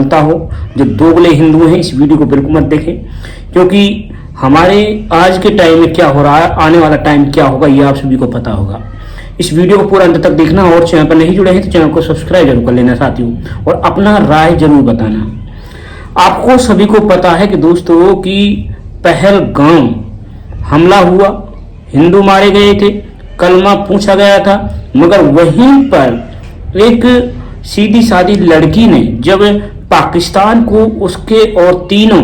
जानता हो, जो दोगले हिंदू हैं, इस वीडियो को बिल्कुल मत देखें, क्योंकि हमारे आज के टाइम में क्या हो रहा है, आने वाला टाइम क्या होगा, ये आप सभी को पता होगा। इस वीडियो को पूरा अंत तक देखना, और चैनल पर नहीं जुड़े हैं तो चैनल को सब्सक्राइब जरूर कर लेना साथियों, और अपना राय जरूर बताना। आपको सभी को पता है कि दोस्तों कि पहलगाम हमला हुआ, हिंदू मारे गए थे, कलमा पूछा गया था, मगर वहीं पर एक सीधी सादी लड़की ने जब पाकिस्तान को, उसके और तीनों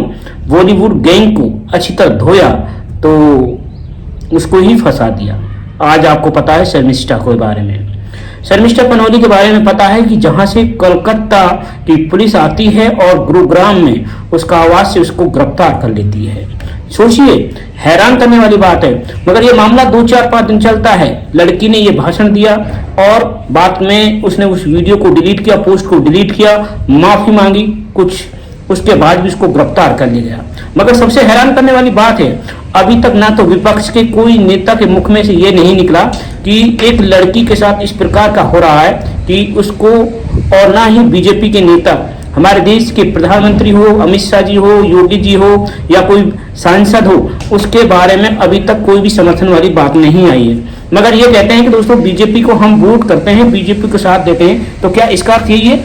बॉलीवुड गैंग को अच्छी तरह धोया तो उसको ही फंसा दिया। आज आपको पता है शर्मिष्ठा के बारे में, शर्मिष्ठा पनौली के बारे में पता है कि जहां से कलकत्ता की पुलिस आती है और गुरुग्राम में उसका आवाज से उसको गिरफ्तार कर लेती है। सोचिए, हैरान करने वाली बात है। मगर ये मामला 2-4-5 दिन चलता है। लड़की ने ये भाषण दिया और बाद में उसने उस वीडियो को डिलीट किया, पोस्ट को डिलीट किया, माफी मांगी कुछ, उसके बाद भी उसको गिरफ्तार कर लिया गया। मगर सबसे हैरान करने वाली बात है, अभी तक ना तो विपक्ष के कोई नेता के मुख में से ये नहीं निकला कि एक लड़की के साथ इस प्रकार का हो रहा है कि उसको, और ना ही बीजेपी के नेता, हमारे देश के प्रधानमंत्री हो, अमित शाह जी हो, योगी जी हो या कोई सांसद हो, उसके बारे में अभी तक कोई भी समर्थन वाली बात नहीं आई है। मगर ये कहते हैं कि दोस्तों बीजेपी को हम वोट करते हैं, बीजेपी को साथ देते हैं, तो क्या इसका अर्थ यही है?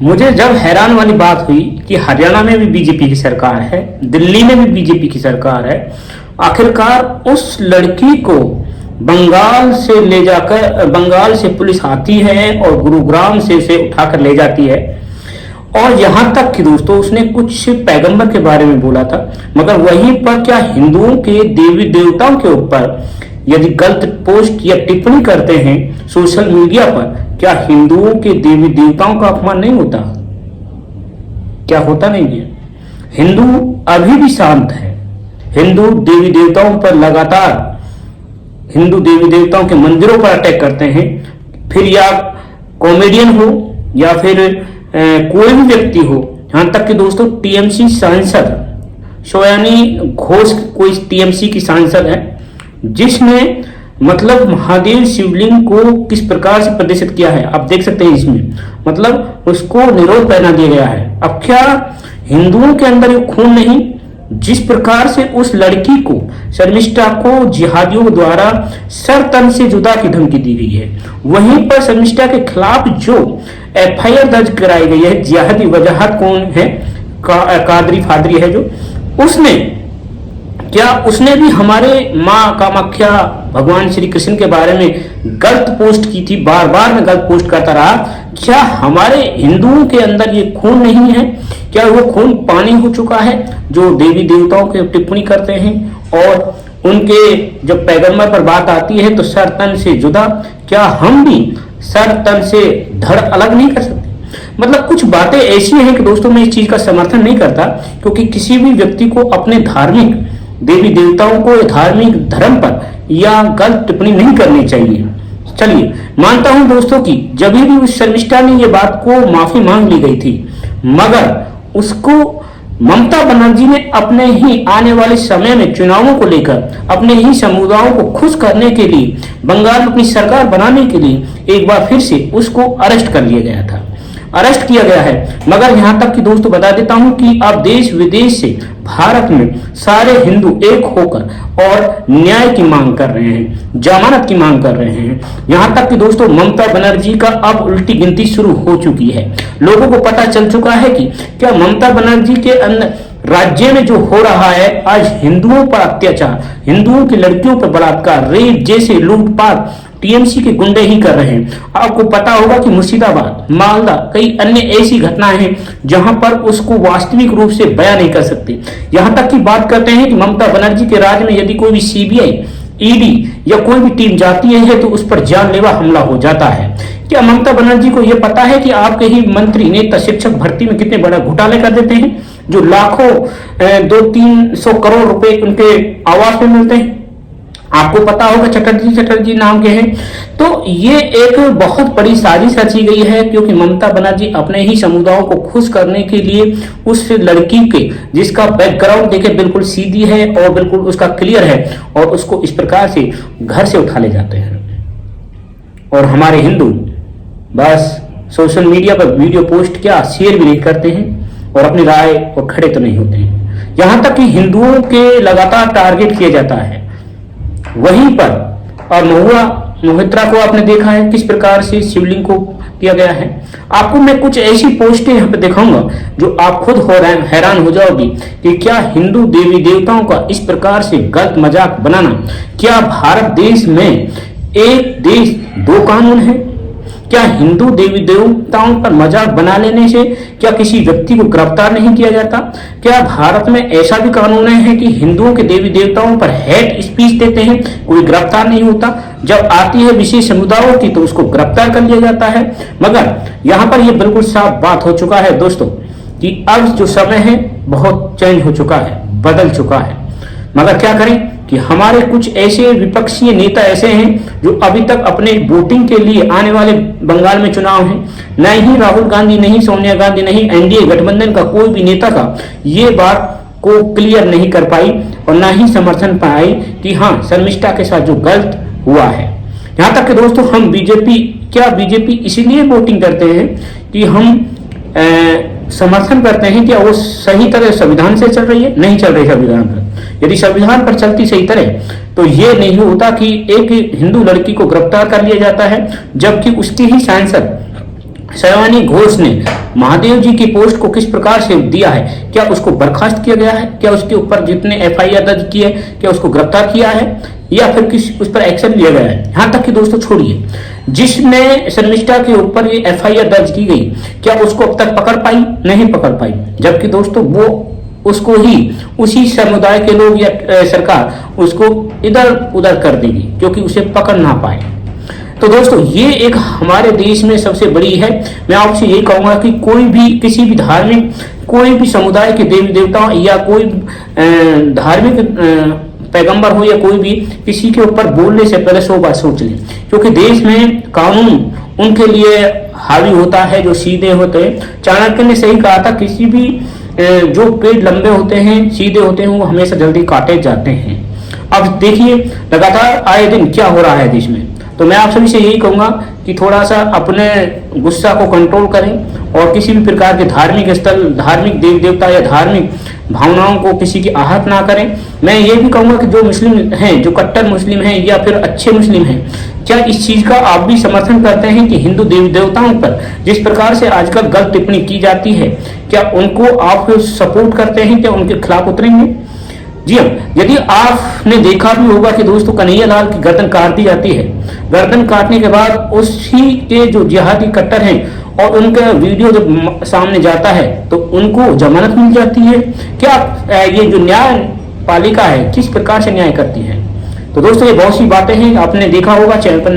मुझे जब हैरान वाली बात हुई कि हरियाणा में भी बीजेपी की सरकार है, दिल्ली में भी बीजेपी की सरकार है, आखिरकार उस लड़की को बंगाल से ले जाकर, बंगाल से पुलिस आती है और गुरुग्राम से उसे उठाकर ले जाती है, और यहां तक कि दोस्तों उसने कुछ पैगंबर के बारे में बोला था। मगर वहीं पर क्या हिंदुओं के देवी देवताओं के ऊपर यदि गलत पोस्ट या टिप्पणी करते हैं सोशल मीडिया पर, क्या हिंदुओं के देवी देवताओं का अपमान नहीं होता? क्या होता नहीं है? हिंदू अभी भी शांत है। हिंदू देवी देवताओं पर लगातार, हिंदू देवी देवताओं के मंदिरों पर अटैक करते हैं, फिर या कॉमेडियन हो या फिर कोई भी व्यक्ति हो। यहां तक कि दोस्तों टीएमसी सांसद सोयानी घोष कोई टीएमसी की सांसद है, जिसने मतलब महादेव शिवलिंग को किस प्रकार से प्रदर्शित किया है आप देख सकते हैं इसमें, मतलब उसको निरोध पहना दिया गया है। अब क्या हिंदुओं के अंदर ये खून नहीं? जिस प्रकार से उस लड़की को, शर्मिष्ठा को जिहादियों द्वारा सर तन से जुदा की धमकी दी गई है, वहीं पर शर्मिष्ठा के खिलाफ जो एफआईआर दर्ज कराई गई है, जिहादी वजाहत कौन है, कादरी फादरी है जो, उसने क्या, उसने भी हमारे माँ कामाख्या भगवान श्री कृष्ण के बारे में गलत पोस्ट की थी, बार बार में गलत पोस्ट करता रहा। क्या हमारे हिंदुओं के अंदर ये खून नहीं है? क्या वो खून पानी हो चुका है जो देवी देवताओं के टिप्पणी करते हैं और उनके जब पैगंबर पर बात आती है तो सर तन से जुदा? क्या हम भी सर तन से धड़ अलग नहीं कर सकते? मतलब कुछ बातें ऐसी हैं कि दोस्तों मैं इस चीज का समर्थन नहीं करता, क्योंकि किसी भी व्यक्ति को अपने धार्मिक देवी देवताओं को, धार्मिक धर्म पर या गलत टिप्पणी नहीं करनी चाहिए। चलिए, मानता हूं दोस्तों कि जब भी उस शर्मिष्ठा ने ये बात को माफी मांग ली गई थी, मगर उसको ममता बनर्जी ने अपने ही आने वाले समय में चुनावों को लेकर अपने ही समुदायों को खुश करने के लिए, बंगाल में अपनी सरकार बनाने के लिए एक बार फिर से उसको अरेस्ट कर लिया गया था, अरेस्ट किया गया है। मगर यहां तक कि दोस्तों बता देता हूं कि अब देश विदेश से भारत में सारे हिंदू एक होकर और न्याय की मांग कर रहे हैं, जमानत की मांग कर रहे हैं। यहां तक कि दोस्तों ममता बनर्जी का अब उल्टी गिनती शुरू हो चुकी है। लोगों को पता चल चुका है कि क्या ममता बनर्जी के अंदर राज्य में जो हो रहा है, आज हिंदुओं पर अत्याचार, हिंदुओं की लड़कियों पर बलात्कार, रेप जैसे लूटपाट टीएमसी के गुंडे ही कर रहे हैं। आपको पता होगा कि मुर्शिदाबाद, मालदा, कई अन्य ऐसी घटनाएं हैं जहां पर उसको वास्तविक रूप से बयां नहीं कर सकते। यहां तक की बात करते हैं कि ममता बनर्जी के राज्य में यदि कोई भी सीबीआई, ईडी या कोई भी टीम जाती है तो उस पर जानलेवा हमला हो जाता है। क्या ममता बनर्जी को यह पता है कि आपके ही मंत्री नेता शिक्षक भर्ती में कितने बड़ा घोटाले कर देते हैं, जो लाखों 200-300 करोड़ रुपए उनके आवास में मिलते हैं? आपको पता होगा चटर्जी नाम के हैं। तो ये एक बहुत बड़ी साजिश रची गई है, क्योंकि ममता बनर्जी अपने ही समुदायों को खुश करने के लिए उस लड़की के, जिसका बैकग्राउंड देखे बिल्कुल सीधी है और बिल्कुल उसका क्लियर है, और उसको इस प्रकार से घर से उठा ले जाते हैं। और हमारे हिंदू बस सोशल मीडिया पर वीडियो पोस्ट क्या शेयर भी नहीं करते हैं और अपनी राय और खड़े तो नहीं होते हैं। यहाँ तक कि हिंदुओं के लगातार टारगेट किया जाता है। वहीं पर और महुआ मोहित्रा को आपने देखा है किस प्रकार से शिवलिंग को किया गया है। आपको मैं कुछ ऐसी पोस्टें यहाँ पे दिखाऊंगा जो आप खुद हैरान हो जाओगी कि क्या हिंदू देवी देवताओं का इस प्रकार से गलत मजाक बनाना, क्या भारत देश में एक देश दो कानून है? क्या हिंदू देवी देवताओं पर मजाक बना लेने से क्या किसी व्यक्ति को गिरफ्तार नहीं किया जाता? क्या भारत में ऐसा भी कानून है कि हिंदुओं के देवी देवताओं पर हेट स्पीच देते हैं कोई गिरफ्तार नहीं होता, जब आती है विशेष समुदायों की तो उसको गिरफ्तार कर लिया जाता है? मगर यहाँ पर यह बिल्कुल साफ बात हो चुका है दोस्तों कि अब जो समय है बहुत चेंज हो चुका है, बदल चुका है। मगर क्या करें कि हमारे कुछ ऐसे विपक्षी नेता ऐसे हैं जो अभी तक अपने वोटिंग के लिए आने वाले बंगाल में चुनाव है, न ही राहुल गांधी, नहीं सोनिया गांधी, नहीं एनडीए गठबंधन का कोई भी नेता का ये बात को क्लियर नहीं कर पाई और न ही समर्थन पाई कि हाँ शर्मिष्ठा के साथ जो गलत हुआ है। यहाँ तक कि दोस्तों हम बीजेपी इसीलिए वोटिंग करते हैं कि हम समर्थन करते हैं कि वो सही तरह संविधान से चल रही है, नहीं चल रही संविधान पर। यदि संविधान पर चलती सही तरह तो ये नहीं होता कि एक हिंदू लड़की को गिरफ्तार कर लिया जाता है, जबकि उसकी ही सांसद सयानी घोष ने महादेव जी की पोस्ट को किस प्रकार से दिया है। क्या उसको बर्खास्त किया गया है? क्या उसके ऊपर जितने एफआईआर दर्ज किए क्या उसको गिरफ्तार किया है या फिर किस उस पर एक्शन लिया गया है? यहाँ तक कि दोस्तों छोड़िए, जिसने शर्मिष्ठा के ऊपर ये एफआईआर दर्ज की गई क्या उसको अब तक पकड़ पाई? नहीं पकड़ पाई, जबकि दोस्तों वो उसको ही उसी समुदाय के लोग या सरकार उसको इधर उधर कर देगी क्योंकि उसे पकड़ ना पाए। तो दोस्तों ये एक हमारे देश में सबसे बड़ी है। मैं आपसे यही कहूंगा कि कोई भी किसी भी धार्मिक कोई भी समुदाय के देवी देवता या कोई धार्मिक पैगंबर हो या कोई भी किसी के ऊपर बोलने से पहले 100 बार सोच लें, क्योंकि देश में कानून उनके लिए हावी होता है जो सीधे होते हैं। चाणक्य ने सही कहा था, किसी भी जो पेड़ लंबे होते हैं सीधे होते हैं वो हमेशा जल्दी काटे जाते हैं। अब देखिए लगातार आए दिन क्या हो रहा है देश में। तो मैं आप सभी से यही कहूंगा कि थोड़ा सा अपने गुस्सा को कंट्रोल करें और किसी भी प्रकार के धार्मिक स्थल, धार्मिक देवी देवता या धार्मिक भावनाओं को किसी की आहत ना करें। मैं ये भी कहूंगा कि जो मुस्लिम हैं, जो कट्टर मुस्लिम हैं या फिर अच्छे मुस्लिम हैं, क्या इस चीज का आप भी समर्थन करते हैं कि हिंदू देवी देवताओं पर जिस प्रकार से आजकल गलत टिप्पणी की जाती है क्या उनको आप सपोर्ट करते हैं? क्या उनके खिलाफ उतरेंगे? जी हाँ, यदि आपने देखा भी होगा कि दोस्तों कन्हैया लाल की गर्दन काट दी जाती है, गर्दन काटने के बाद उसी के जो जिहादी कट्टर हैं और उनका वीडियो जब सामने जाता है तो उनको जमानत मिल जाती है। क्या ये जो न्यायपालिका है किस प्रकार से न्याय करती है? तो दोस्तों ये बहुत सी बातें हैं, आपने देखा होगा चैनल पर